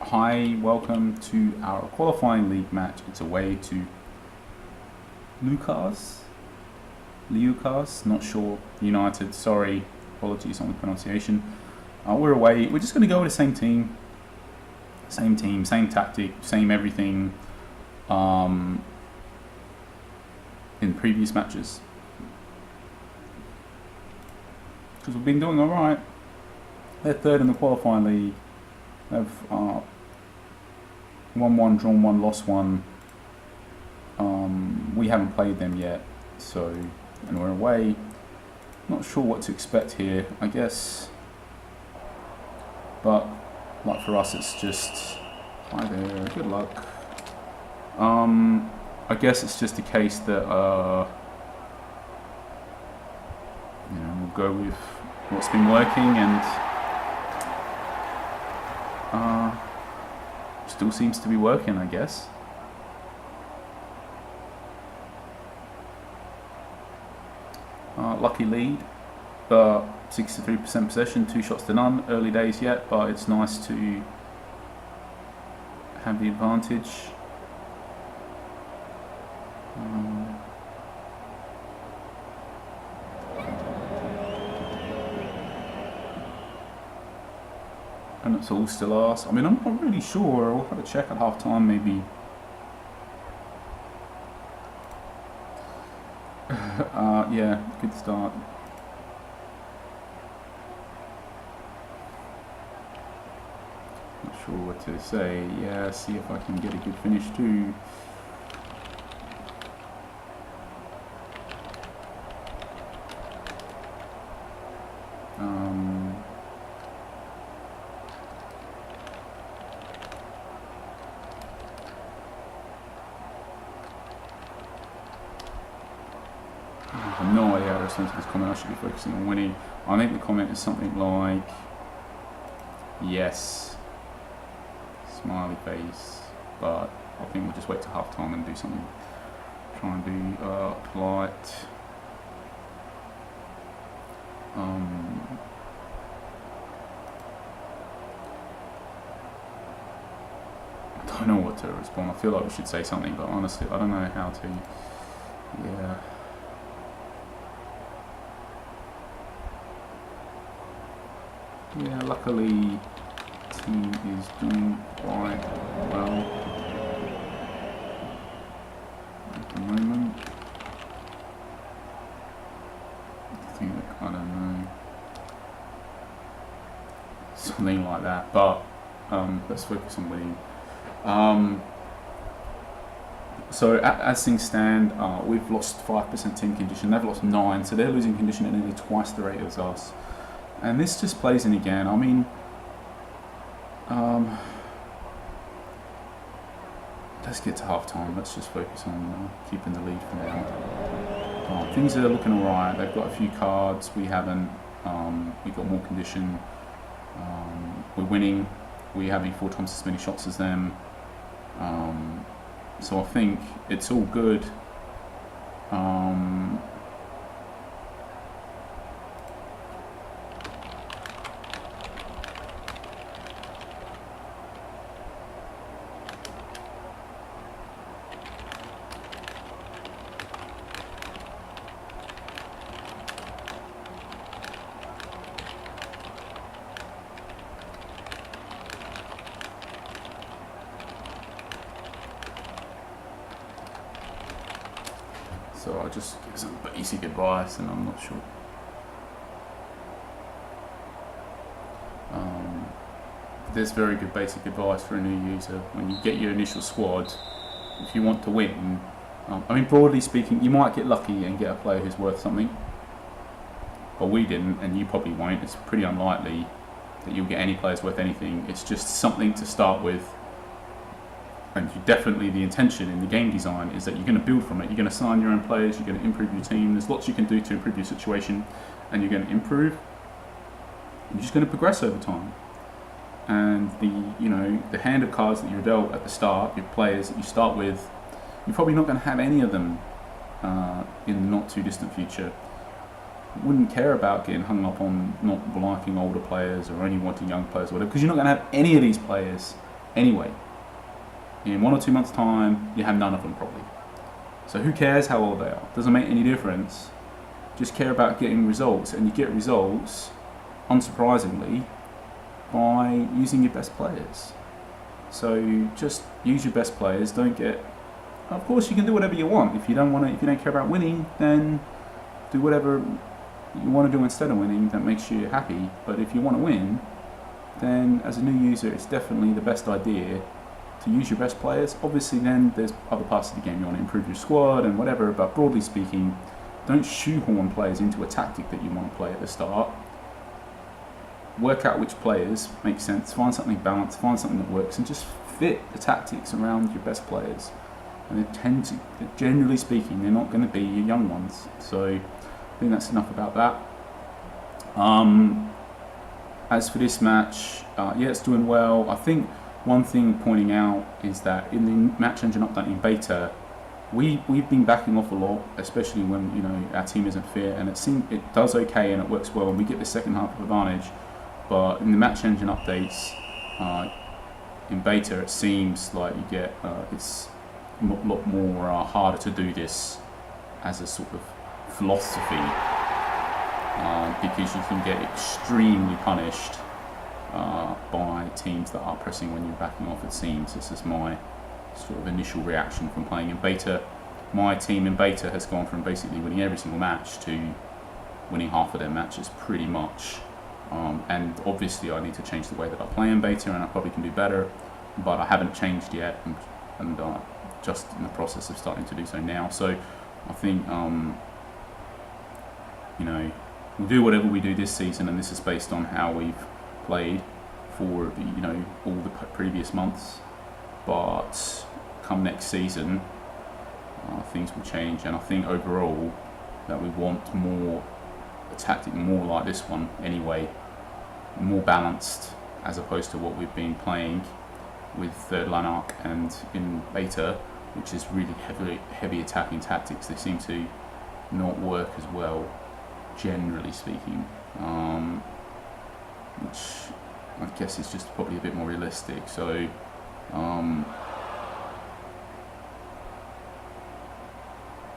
Hi, welcome to our qualifying league match. It's away to Leuchars, not sure. United, sorry, apologies on the pronunciation. We're away. We're just going to go with the same team, same tactic, same everything in previous matches. Because we've been doing alright. They're third in the qualifying league. They've won one, drawn one, lost one. We haven't played them yet, and we're away. Not sure what to expect here, I guess. But like for us, it's just hi there, good luck. I guess it's just a case that we'll go with what's been working and still seems to be working, I guess. Lucky lead, 63% possession, 2 shots to none. Early days yet, but it's nice to have the advantage. And it's all still ours. I mean, I'm not really sure. We'll have a check at half time, maybe. Yeah, good start. Not sure what to say. Yeah, see if I can get a good finish too. I have no idea how to respond to this comment. I should be focusing on winning. I think the comment is something like, yes, smiley face, but I think we'll just wait till half time and do something. Try and be polite. I don't know what to respond. I feel like we should say something, but honestly, I don't know how to. Yeah. Yeah, luckily team is doing quite well at the moment. I don't know, something like that, but let's focus on winning. So as things stand, we've lost 5% team condition, they've lost 9, so they're losing condition at nearly twice the rate as us. And this just plays in again. I mean, let's get to half time. Let's just focus on keeping the lead for now. Things are looking alright. They've got a few cards. We haven't. We've got more condition. We're winning. We're having 4 times as many shots as them. So I think it's all good. So I'll just give some basic advice, and I'm not sure. There's very good basic advice for a new user. When you get your initial squad, if you want to win, I mean, broadly speaking, you might get lucky and get a player who's worth something. But we didn't, and you probably won't. It's pretty unlikely that you'll get any players worth anything. It's just something to start with. And definitely the intention in the game design is that you're going to build from it. You're going to sign your own players, you're going to improve your team. There's lots you can do to improve your situation, and you're going to improve. You're just going to progress over time. And the hand of cards that you're dealt at the start, your players that you start with, you're probably not going to have any of them in the not too distant future. Wouldn't care about getting hung up on not liking older players or only wanting young players or whatever, because you're not going to have any of these players anyway. In 1 or 2 months' time, you have none of them probably. So who cares how old they are? Doesn't make any difference. Just care about getting results, and you get results, unsurprisingly, by using your best players. So just use your best players. Don't get. Of course, you can do whatever you want. If you don't want to, if you don't care about winning, then do whatever you want to do instead of winning that makes you happy. But if you want to win, then as a new user, it's definitely the best idea to use your best players. Obviously, then there's other parts of the game you want to improve your squad and whatever. But broadly speaking, don't shoehorn players into a tactic that you want to play at the start. Work out which players make sense, find something balanced, find something that works, and just fit the tactics around your best players. And they tend to, generally speaking, they're not going to be your young ones. So I think that's enough about that. As for this match, yeah, it's doing well. I think one thing pointing out is that in the match engine update in beta, we've been backing off a lot, especially when our team isn't fit, and it does okay and it works well, and we get the second half of advantage. But in the match engine updates in beta, it seems like you get it's a lot more harder to do this as a sort of philosophy because you can get extremely punished by teams that are pressing when you're backing off. It seems this is my sort of initial reaction from playing in beta. My team in beta has gone from basically winning every single match to winning half of their matches pretty much. And obviously I need to change the way that I play in beta, and I probably can do better, but I haven't changed yet, and just in the process of starting to do so now. So I think we'll do whatever we do this season, and this is based on how we've played for all the previous months. But come next season, things will change, and I think overall that we want a tactic more like this one anyway, more balanced as opposed to what we've been playing with Third Lanark and in beta, which is really heavy attacking tactics. They seem to not work as well, generally speaking, which I guess is just probably a bit more realistic. So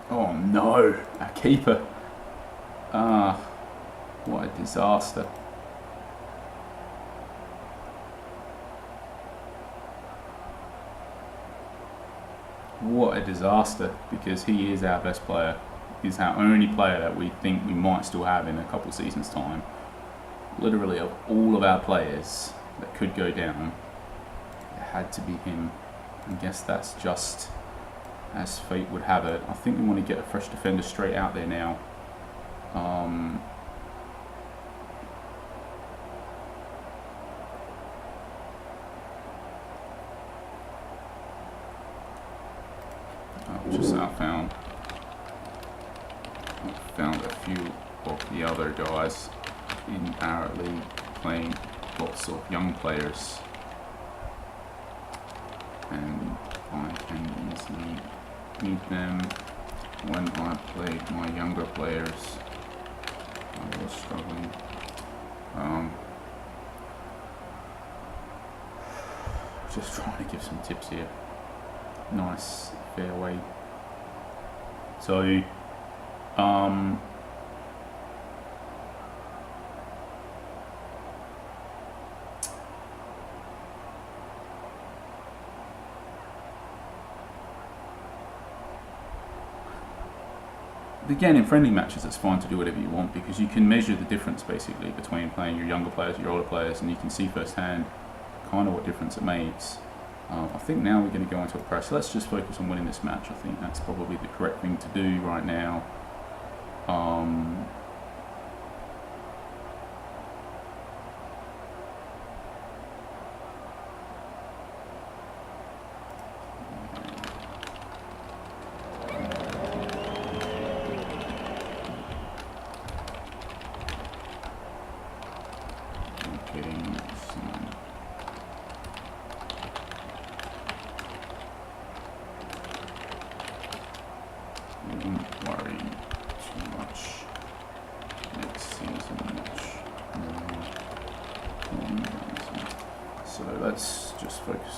oh no, our keeper. What a disaster. What a disaster, because he is our best player. He's our only player that we think we might still have in a couple of seasons' time. Literally, of all of our players that could go down, it had to be him. I guess that's just as fate would have it. I think we want to get a fresh defender straight out there now. Just I found a few of the other guys in our league playing lots of young players, and I can easily meet them when I played my younger players. I was struggling. Just trying to give some tips here. Nice fairway. So again, in friendly matches it's fine to do whatever you want, because you can measure the difference basically between playing your younger players, your older players, and you can see firsthand kind of what difference it makes. I think now we're going to go into a press. So let's just focus on winning this match. I think that's probably the correct thing to do right now. Wouldn't worry too much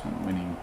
on winning.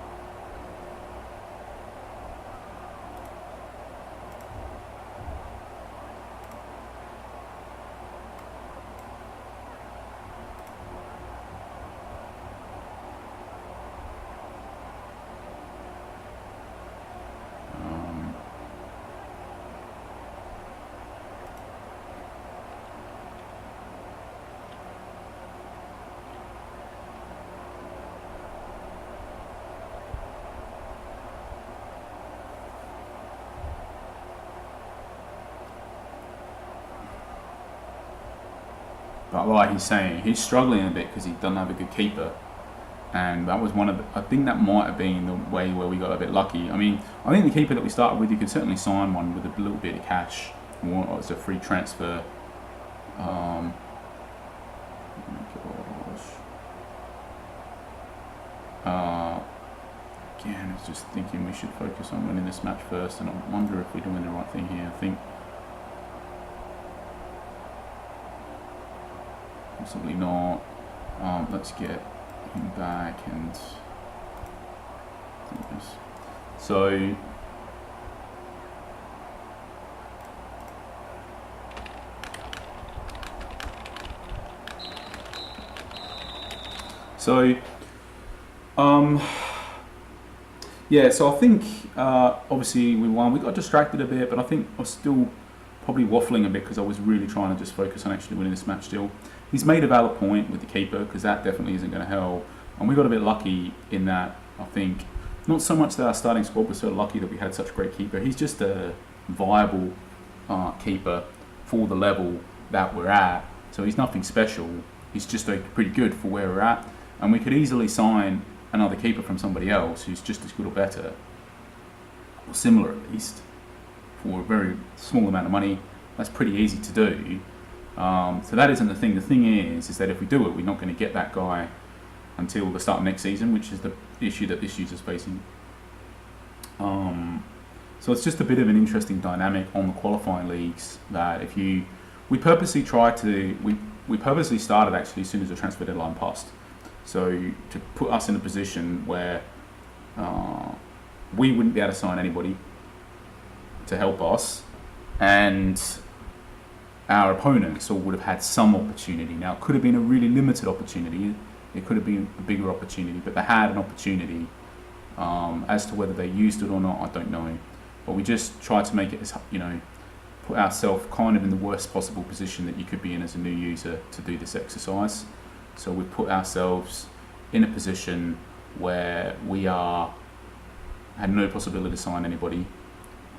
But like he's saying, he's struggling a bit because he doesn't have a good keeper. And that was one of the, I think that might have been the way where we got a bit lucky. I mean, I think the keeper that we started with, you could certainly sign one with a little bit of cash, or as a free transfer. Oh gosh. Again, I was just thinking we should focus on winning this match first, and I wonder if we're doing the right thing here. I think possibly not. Let's get him back and do this. Yeah, so I think obviously we won. We got distracted a bit, but I think I was still probably waffling a bit because I was really trying to just focus on actually winning this match still. He's made a valid point with the keeper because that definitely isn't going to help. And we got a bit lucky in that, I think, not so much that our starting squad was so lucky that we had such a great keeper. He's just a viable keeper for the level that we're at. So he's nothing special. He's just pretty good for where we're at. And we could easily sign another keeper from somebody else who's just as good or better, or similar at least, for a very small amount of money. That's pretty easy to do. So that isn't the thing. The thing is that if we do it, we're not going to get that guy until the start of next season, which is the issue that this user's facing. So it's just a bit of an interesting dynamic on the qualifying leagues that we purposely started actually as soon as the transfer deadline passed. So to put us in a position where we wouldn't be able to sign anybody to help us, and our opponents all would have had some opportunity. Now, it could have been a really limited opportunity. It could have been a bigger opportunity, but they had an opportunity. As to whether they used it or not, I don't know. But we just tried to make it as, put ourselves kind of in the worst possible position that you could be in as a new user to do this exercise. So we put ourselves in a position where we had no possibility to sign anybody.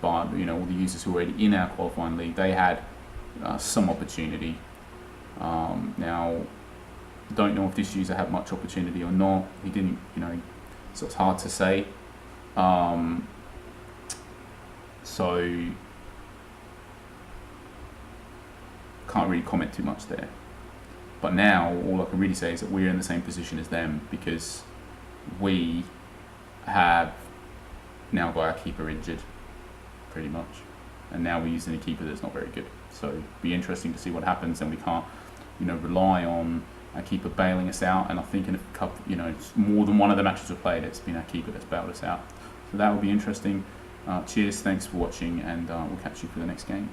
But all the users who were already in our qualifying league, they had some opportunity. Now, don't know if this user had much opportunity or not. He didn't, so it's hard to say. So can't really comment too much there. But now, all I can really say is that we're in the same position as them because we have now got our keeper injured, pretty much. And now we're using a keeper that's not very good. So it'll be interesting to see what happens, and we can't, rely on our keeper bailing us out. And I think in a couple, more than one of the matches we've played, it's been our keeper that's bailed us out. So that will be interesting. Cheers, thanks for watching, and we'll catch you for the next game.